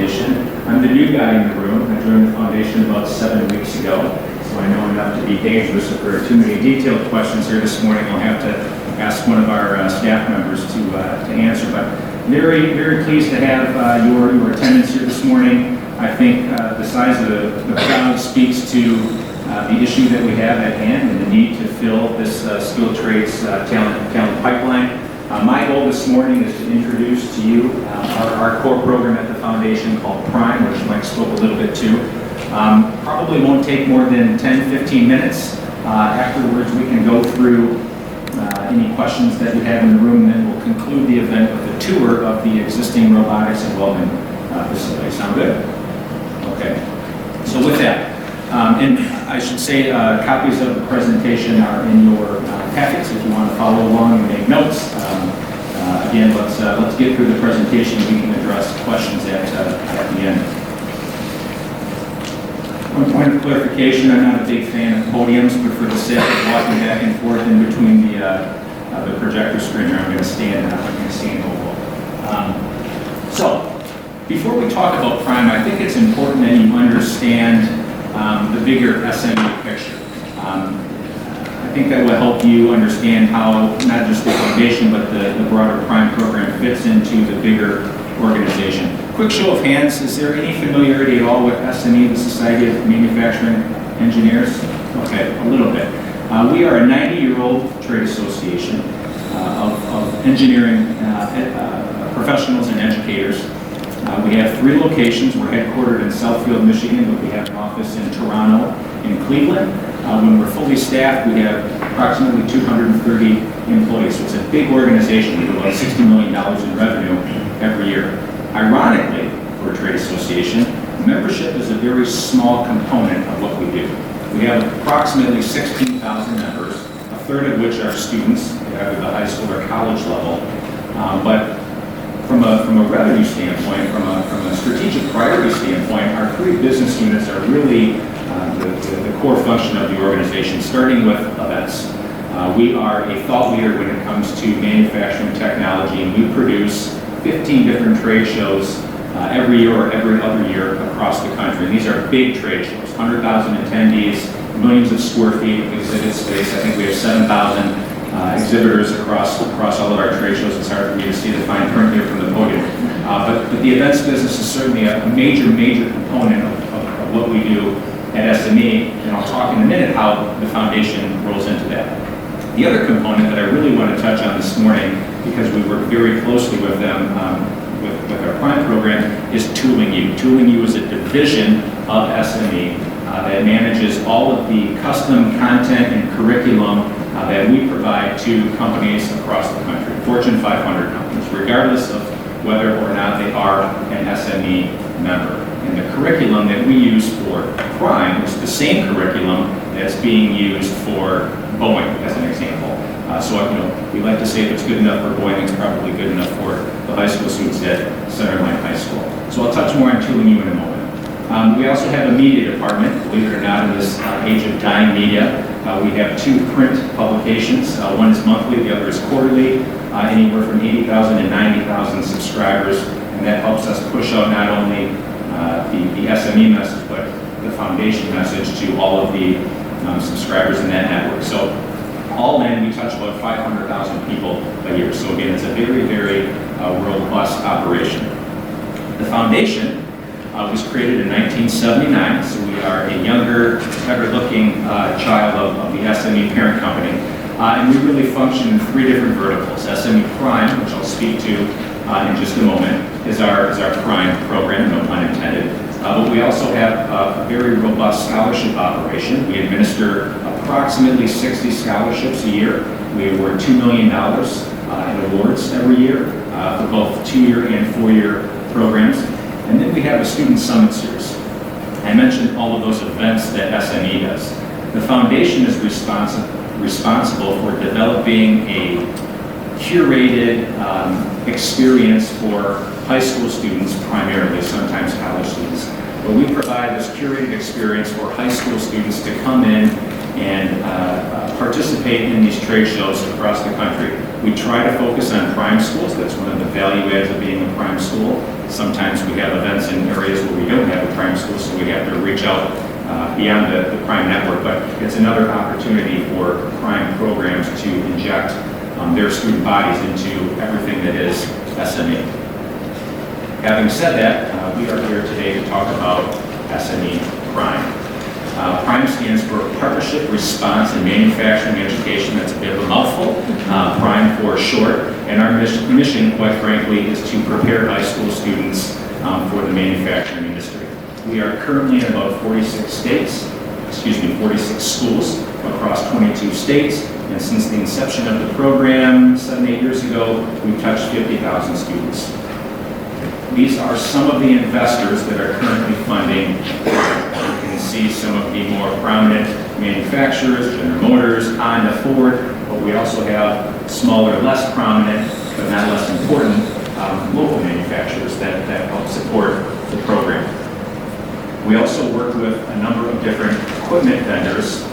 Foundation. I'm the new guy in the room. I joined the foundation about 7 weeks ago, so I know enough to be dangerous. If there are too many detailed questions here this morning, I'll have to ask one of our staff members to answer. But very, very pleased to have your attendance here this morning. I think the size of the crowd speaks to the issue that we have at hand and the need to fill this skilled trades talent pipeline. My goal this morning is to introduce to you our core program at the foundation called Prime, which Mike spoke a little bit to. Probably won't take more than 10-15 minutes. Afterwards, we can go through any questions that we have in the room, and then we'll conclude the event with a tour of the existing robotics and welding facility. Sound good? Okay. So with that, and I should say copies of the presentation are in your packets if you want to follow along and make notes. Again, let's get through the presentation and we can address questions at the end. One point of clarification, I'm not a big fan of podiums, but for the sake of walking back and forth in between the projector screen here, I'm going to stand oval. So, before we talk about Prime, I think it's important that you understand the bigger SME picture. I think that will help you understand how not just the foundation, but the broader Prime program fits into the bigger organization. Quick show of hands, is there any familiarity at all with SME, the Society of Manufacturing Engineers? Okay, a little bit. We are a 90-year-old trade association of engineering professionals and educators. We have 3 locations. We're headquartered in Southfield, Michigan, but we have an office in Toronto, in Cleveland. When we're fully staffed, we have approximately 230 employees. So it's a big organization. We do about $60 million in revenue every year. Ironically, for a trade association, membership is a very small component of what we do. We have approximately 16,000 members, a third of which are students, either the high school or college level. But from a revenue standpoint, from a strategic priority standpoint, our 3 business units are really the core function of the organization, starting with events. We are a thought leader when it comes to manufacturing technology, and we produce 15 different trade shows every year or every other year across the country. And these are big trade shows, 100,000 attendees, millions of square feet of exhibit space. I think we have 7,000 exhibitors across all of our trade shows. It's hard for me to see the fine print here from the podium. But the events business is certainly a major component of what we do at SME, and I'll talk in a minute how the foundation rolls into that. The other component that I really want to touch on this morning, because we work very closely with them, with our Prime program, is Tooling U. Tooling U is a division of SME that manages all of the custom content and curriculum that we provide to companies across the country, Fortune 500 companies, regardless of whether or not they are an SME member. And the curriculum that we use for Prime is the same curriculum that's being used for Boeing, as an example. We like to say if it's good enough for Boeing, it's probably good enough for the high school students at Centerline High School. So I'll touch more on Tooling U in a moment. We also have a media department, believe it or not, in this age of dying media. We have 2 print publications. One is monthly, the other is quarterly, anywhere from 80,000 to 90,000 subscribers, and that helps us push out not only the SME message, but the foundation message to all of the subscribers in that network. So all in, we touch about 500,000 people a year. So again, it's a very robust operation. The foundation was created in 1979, so we are a younger, better-looking child of the SME parent company. And we really function in 3 different verticals. SME Prime, which I'll speak to in just a moment, is our Prime program, no pun intended. But we also have a very robust scholarship operation. We administer approximately 60 scholarships a year. We award $2 million in awards every year for both 2-year and 4-year programs. And then we have a Student Summit Series. I mentioned all of those events that SME does. The foundation is responsible for developing a curated experience for high school students primarily, sometimes college students. But we provide this curated experience for high school students to come in and participate in these trade shows across the country. We try to focus on prime schools. That's one of the value adds of being a prime school. Sometimes we have events in areas where we don't have a prime school, so we have to reach out beyond the prime network, but it's another opportunity for prime programs to inject their student bodies into everything that is SME. Having said that, we are here today to talk about SME Prime. Prime stands for Partnership, Response, and Manufacturing Education. That's a bit of a mouthful, Prime for short. And our mission, quite frankly, is to prepare high school students for the manufacturing industry. We are currently in about 46 schools across 22 states. And since the inception of the program 7-8 years ago, we've touched 50,000 students. These are some of the investors that are currently funding. You can see some of the more prominent manufacturers, General Motors, Honda, Ford, but we also have smaller, less prominent, but not less important, local manufacturers that help support the program. We also work with a number of different equipment vendors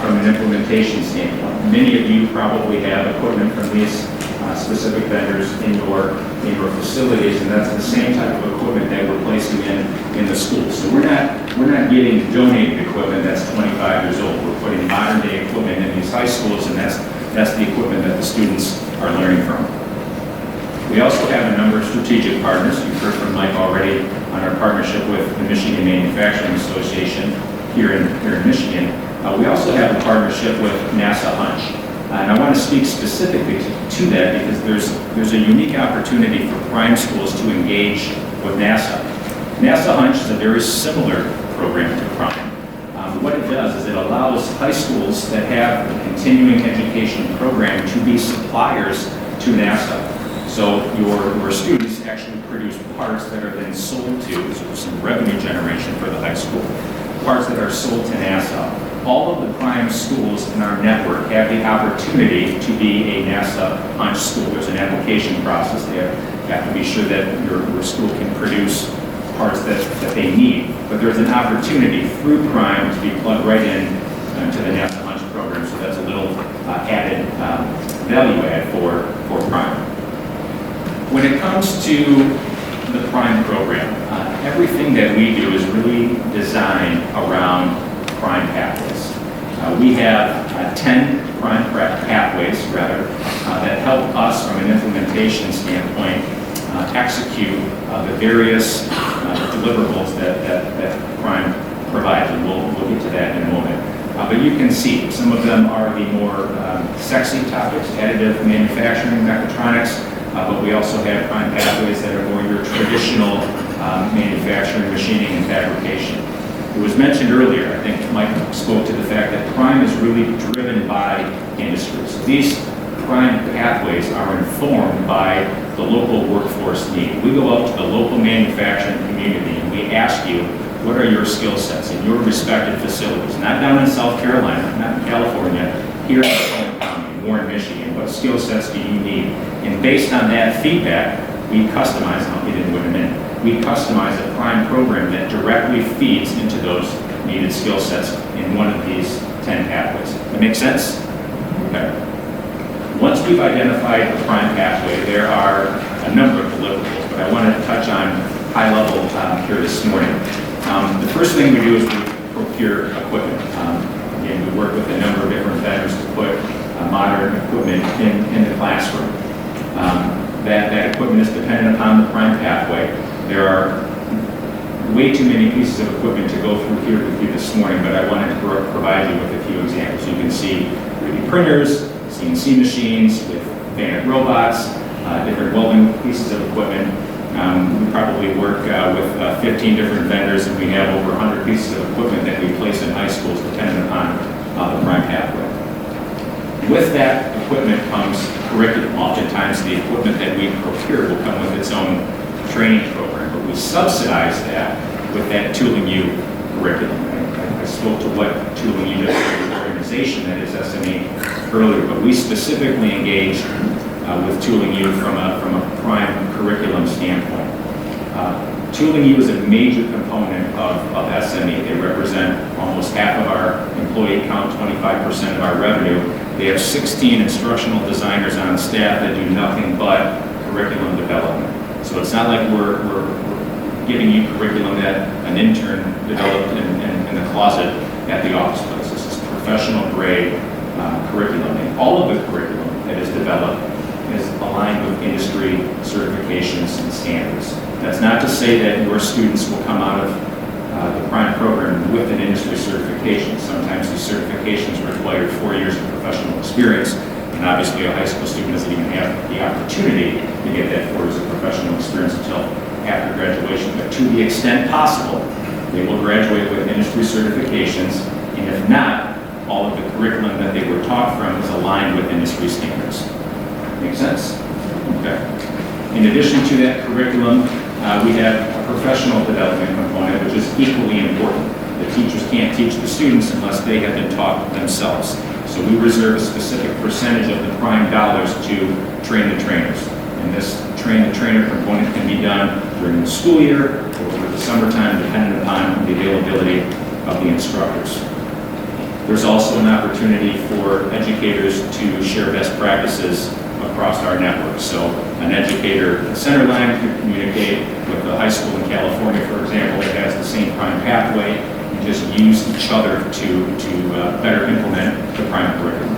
from an implementation standpoint. Many of you probably have equipment from these specific vendors in your facilities, and that's the same type of equipment that we're placing in the schools. So we're not getting donated equipment that's 25 years old. We're putting modern day equipment in these high schools, and that's the equipment that the students are learning from. We also have a number of strategic partners. You've heard from Mike already on our partnership with the Michigan Manufacturing Association here in Michigan. We also have a partnership with NASA Hunch. And I want to speak specifically to that because there's a unique opportunity for prime schools to engage with NASA. NASA Hunch is a very similar program to Prime. What it does is it allows high schools that have a continuing education program to be suppliers to NASA. So your students actually produce parts that are then sold to, so some revenue generation for the high school, parts that are sold to NASA. All of the prime schools in our network have the opportunity to be a NASA Hunch school. There's an application process. They have to be sure that your school can produce parts that they need. But there's an opportunity through Prime to be plugged right in to the NASA Hunch program. So that's a little added value add for Prime. When it comes to the Prime program, everything that we do is really designed around Prime pathways. We have 10 Prime pathways, that help us from an implementation standpoint execute the various deliverables that Prime provides, and we'll get to that in a moment. But you can see some of them are the more sexy topics, additive manufacturing, mechatronics, but we also have Prime pathways that are more your traditional manufacturing, machining, and fabrication. It was mentioned earlier, I think Mike spoke to the fact that Prime is really driven by industries. These Prime pathways are informed by the local workforce need. We go out to the local manufacturing community and we ask you, what are your skill sets in your respective facilities? Not down in South Carolina, not in California, here in Fulton County, Warren, Michigan. What skill sets do you need? And based on that feedback, we customize, and I'll get into it in a minute, we customize a Prime program that directly feeds into those needed skill sets in one of these 10 pathways. That make sense? Okay. Once we've identified the Prime pathway, there are a number of deliverables, but I want to touch on high level here this morning. The first thing we do is we procure equipment. Again, we work with a number of different vendors to put modern equipment in the classroom. That equipment is dependent upon the Prime pathway. There are way too many pieces of equipment to go through here with you this morning, but I wanted to provide you with a few examples. You can see 3D printers, CNC machines with Fanuc robots, different welding pieces of equipment. We probably work with 15 different vendors, and we have over 100 pieces of equipment that we place in high schools dependent upon the Prime pathway. With that equipment comes curriculum. Oftentimes the equipment that we procure will come with its own training program, but we subsidize that with that Tooling U curriculum. I spoke to what Tooling U does for the organization that is SME earlier, but we specifically engage with Tooling U from a Prime curriculum standpoint. Tooling U is a major component of SME. They represent almost half of our employee count, 25% of our revenue. They have 16 instructional designers on staff that do nothing but curriculum development. So it's not like we're giving you curriculum that an intern developed in the closet at the office place. This is professional grade curriculum. And all of the curriculum that is developed is aligned with industry certifications and standards. That's not to say that your students will come out of the Prime program with an industry certification. Sometimes these certifications require 4 years of professional experience, and obviously a high school student doesn't even have the opportunity to get that 4 years of professional experience until after graduation. But to the extent possible, they will graduate with industry certifications, and if not, all of the curriculum that they were taught from is aligned with industry standards. Make sense? Okay. In addition to that curriculum, we have a professional development component, which is equally important. The teachers can't teach the students unless they have been taught themselves. So we reserve a specific percentage of the Prime dollars to train the trainers. And this train the trainer component can be done during the school year or over the summertime, depending upon the availability of the instructors. There's also an opportunity for educators to share best practices across our network. So an educator in Centerline could communicate with a high school in California, for example, that has the same Prime pathway, and just use each other to better implement the Prime curriculum.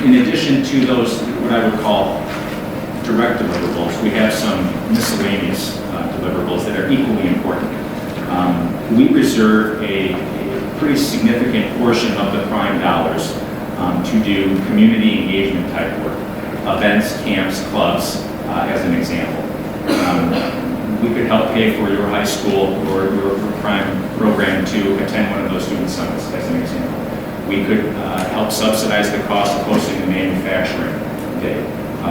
In addition to those, what I would call direct deliverables, we have some miscellaneous deliverables that are equally important. We reserve a pretty significant portion of the Prime dollars to do community engagement type work, events, camps, clubs, as an example. We could help pay for your high school or your Prime program to attend one of those student summits, as an example. We could help subsidize the cost of hosting a manufacturing day.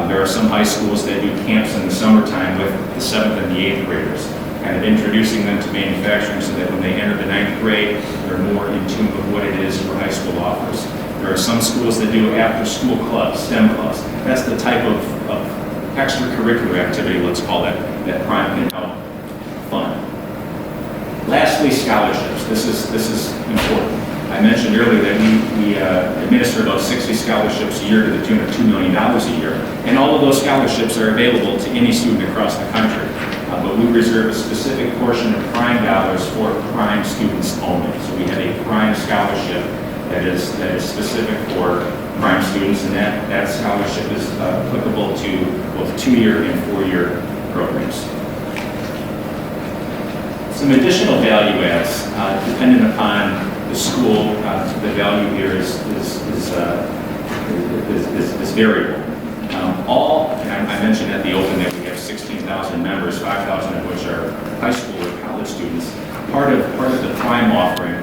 There are some high schools that do camps in the summertime with the 7th and the 8th graders, kind of introducing them to manufacturing so that when they enter the 9th grade, they're more in tune with what it is your high school offers. There are some schools that do after-school clubs, STEM clubs. That's the type of extracurricular activity, let's call it, that Prime can help fund. Lastly, scholarships. This is important. I mentioned earlier that we administer about 60 scholarships a year to the tune of $2 million a year, and all of those scholarships are available to any student across the country. But we reserve a specific portion of Prime dollars for Prime students only. So we have a Prime scholarship that is specific for Prime students, and that scholarship is applicable to both 2-year and 4-year programs. Some additional value adds, depending upon the school, the value here is variable. I mentioned at the open that we have 16,000 members, 5,000 of which are high school or college students. Part of the Prime offering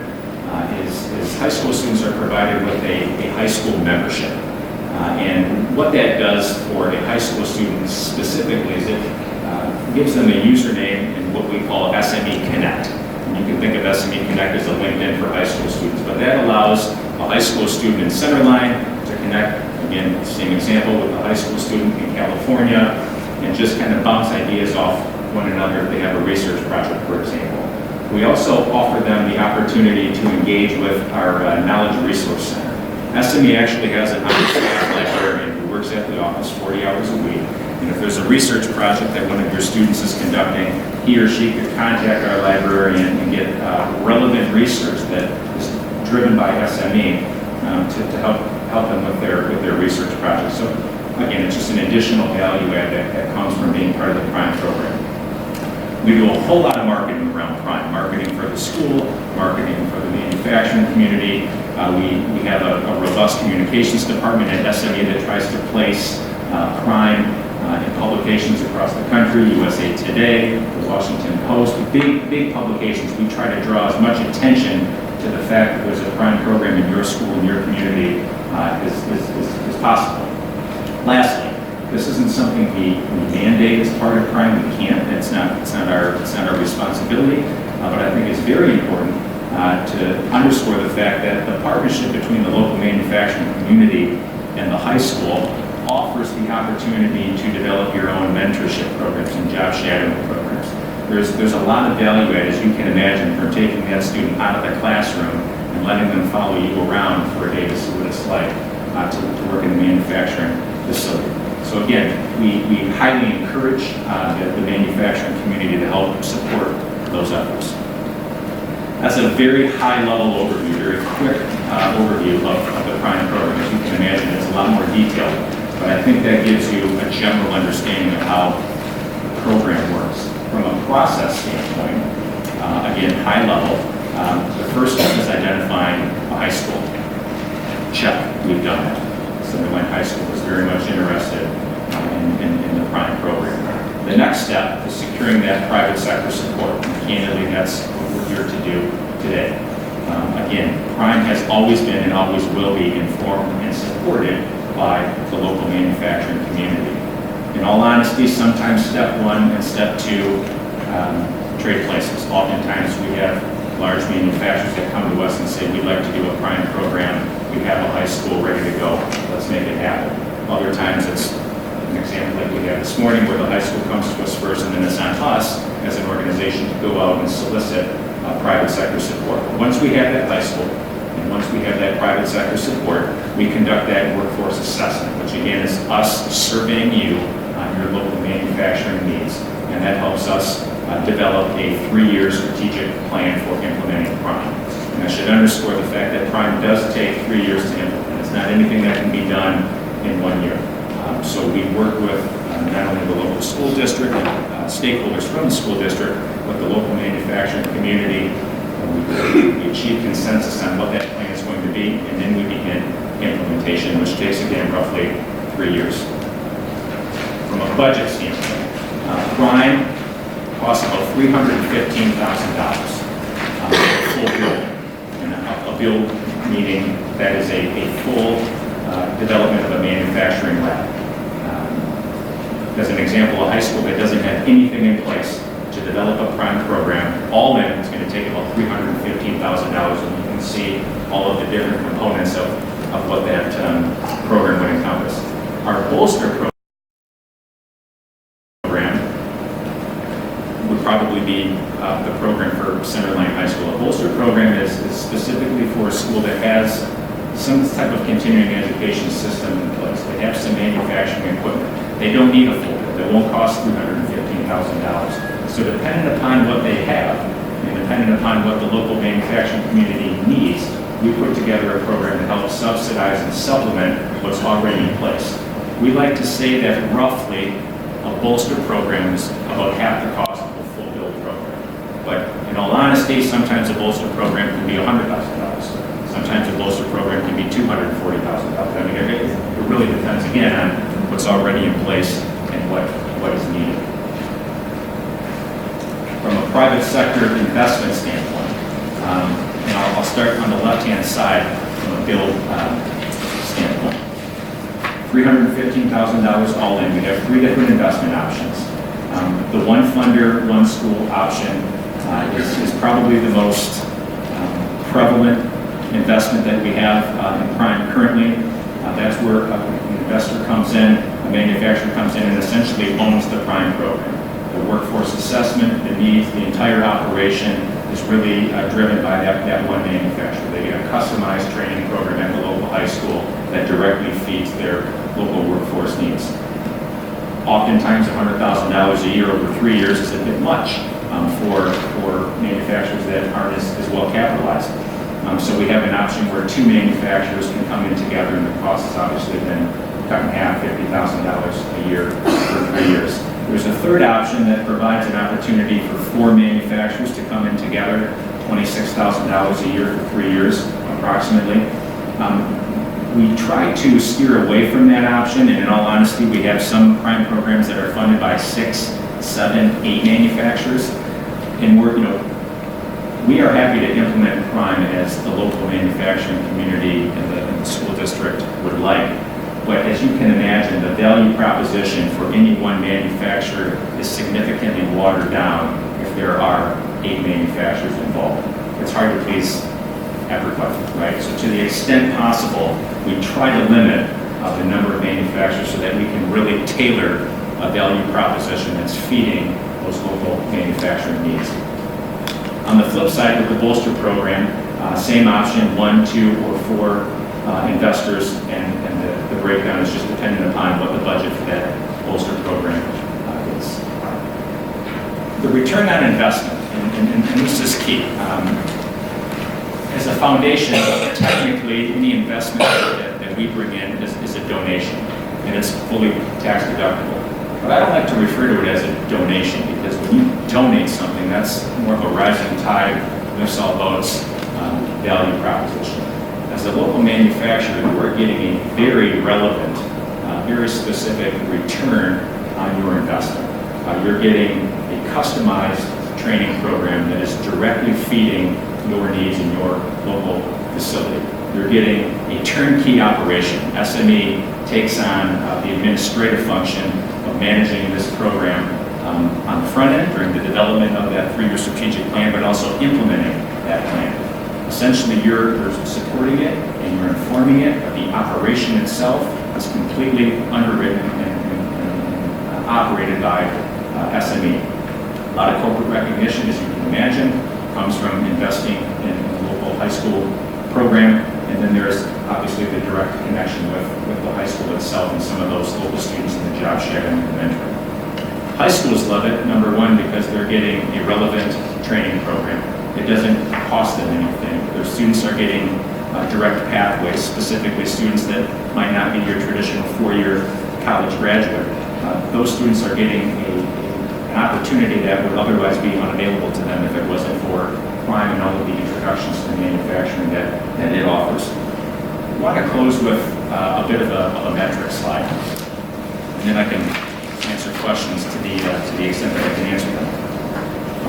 is high school students are provided with a high school membership. And what that does for a high school student specifically is it gives them a username in what we call SME Connect. And you can think of SME Connect as a LinkedIn for high school students, but that allows a high school student in Centerline to connect, again, same example, with a high school student in California, and just kind of bounce ideas off one another if they have a research project, for example. We also offer them the opportunity to engage with our Knowledge Resource Center. SME actually has an on-staff librarian who works at the office 40 hours a week. And if there's a research project that one of your students is conducting, he or she could contact our librarian and get relevant research that is driven by SME to help them with their research project. So again, it's just an additional value add that comes from being part of the Prime program. We do a whole lot of marketing around Prime, marketing for the school, marketing for the manufacturing community. We have a robust communications department at SME that tries to place Prime in publications across the country, USA Today, the Washington Post, big publications. We try to draw as much attention to the fact that there's a Prime program in your school, in your community, as possible. Lastly, this isn't something we mandate as part of Prime. We can't. It's not our responsibility. But I think it's very important to underscore the fact that the partnership between the local manufacturing community and the high school offers the opportunity to develop your own mentorship programs and job shadowing programs. There's a lot of value add, as you can imagine, from taking that student out of the classroom and letting them follow you around for a day to see what it's like to work in the manufacturing facility. So again, we highly encourage the manufacturing community to help support those efforts. That's a very high-level overview, very quick overview of the Prime program. As you can imagine, it's a lot more detailed, but I think that gives you a general understanding of how the program works. From a process standpoint, again, high level, the first step is identifying a high school. Check, we've done that. Sunderland High School is very much interested in the Prime program. The next step is securing that private sector support. And candidly, that's what we're here to do today. Again, Prime has always been and always will be informed and supported by the local manufacturing community. In all honesty, sometimes step one and step two, trade places. Oftentimes we have large manufacturers that come to us and say, we'd like to do a Prime program. We have a high school ready to go. Let's make it happen. Other times it's an example like we had this morning where the high school comes to us first and then it's on us as an organization to go out and solicit private sector support. But once we have that high school and once we have that private sector support, we conduct that workforce assessment, which again is us surveying you on your local manufacturing needs. And that helps us develop a 3-year strategic plan for implementing Prime. And I should underscore the fact that Prime does take 3 years to implement. It's not anything that can be done in 1 year. So we work with not only the local school district and stakeholders from the school district, but the local manufacturing community. We achieve consensus on what that plan is going to be, and then we begin implementation, which takes, again, roughly 3 years. From a budget standpoint, Prime costs about $315,000 full build. And a build meaning that is a full development of a manufacturing lab. As an example, a high school that doesn't have anything in place to develop a Prime program, all in, it's going to take about $315,000, and you can see all of the different components of what that program would encompass. Our Bolster program would probably be the program for Centerline High School. A Bolster program is specifically for a school that has some type of continuing education system in place. They have some manufacturing equipment. They don't need a full build. It won't cost $315,000. So dependent upon what they have, and dependent upon what the local manufacturing community needs, we put together a program to help subsidize and supplement what's already in place. We like to say that roughly a Bolster program is about half the cost of a full build program. But in all honesty, sometimes a Bolster program can be $100,000. Sometimes a Bolster program can be $240,000. I mean, it really depends, again, on what's already in place and what is needed. From a private sector investment standpoint, and I'll start on the left-hand side from a build standpoint. $315,000 all in. We have 3 different investment options. The one funder, one school option is probably the most prevalent investment that we have in Prime currently. That's where an investor comes in, a manufacturer comes in and essentially owns the Prime program. The workforce assessment, the needs, the entire operation is really driven by that one manufacturer. They get a customized training program at the local high school that directly feeds their local workforce needs. Oftentimes $100,000 a year over 3 years is a bit much for manufacturers that aren't as well capitalized. So we have an option where 2 manufacturers can come in together, and the cost has obviously been cut in half, $50,000 a year for 3 years. There's a third option that provides an opportunity for 4 manufacturers to come in together, $26,000 a year for 3 years, approximately. We try to steer away from that option, and in all honesty, we have some Prime programs that are funded by 6, 7, 8 manufacturers, and we are happy to implement Prime as the local manufacturing community and the school district would like. But as you can imagine, the value proposition for any one manufacturer is significantly watered down if there are 8 manufacturers involved. It's hard to please everybody, right? So to the extent possible, we try to limit the number of manufacturers so that we can really tailor a value proposition that's feeding those local manufacturing needs. On the flip side, with the Bolster program, same option, 1, 2, or 4 investors, and the breakdown is just dependent upon what the budget for that Bolster program is. The return on investment, and this is key. As a foundation, technically, any investment that we bring in is a donation, and it's fully tax deductible. But I don't like to refer to it as a donation, because when you donate something, that's more of a rising tide, lifts all boats, value proposition. As a local manufacturer, you are getting a very relevant, very specific return on your investment. You're getting a customized training program that is directly feeding your needs in your local facility. You're getting a turnkey operation. SME takes on the administrative function of managing this program on the front end during the development of that 3-year strategic plan, but also implementing that plan. Essentially, you're supporting it and you're informing it, but the operation itself is completely underwritten and operated by SME. A lot of corporate recognition, as you can imagine, comes from investing in a local high school program, and then there's obviously the direct connection with the high school itself and some of those local students in the job share and the mentoring. High schools love it, number one, because they're getting a relevant training program. It doesn't cost them anything. Their students are getting direct pathways, specifically students that might not be your traditional 4-year college graduate. Those students are getting an opportunity that would otherwise be unavailable to them if it wasn't for Prime and all of the introductions to manufacturing that it offers. I want to close with a bit of a metric slide, and then I can answer questions to the extent that I can answer them.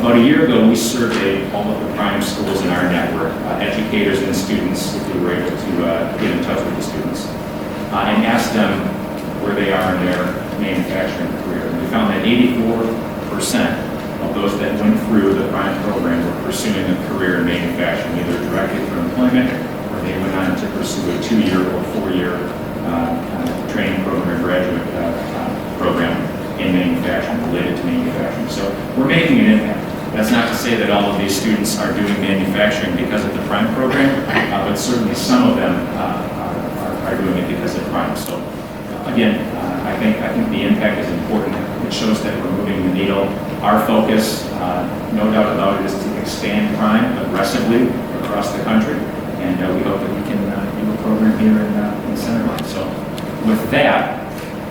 About a year ago, we surveyed all of the Prime schools in our network, educators and students, if we were able to get in touch with the students, and asked them where they are in their manufacturing career. And we found that 84% of those that went through the Prime program were pursuing a career in manufacturing, either directly through employment, or they went on to pursue a 2-year or 4-year training program or graduate program in manufacturing, related to manufacturing. So we're making an impact. That's not to say that all of these students are doing manufacturing because of the Prime program, but certainly some of them are doing it because of Prime. So again, I think the impact is important. It shows that we're moving the needle. Our focus, no doubt about it, is to expand Prime aggressively across the country, and we hope that we can do a program here in Centerline. So with that,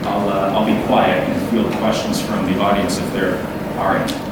I'll be quiet and field questions from the audience if there are any.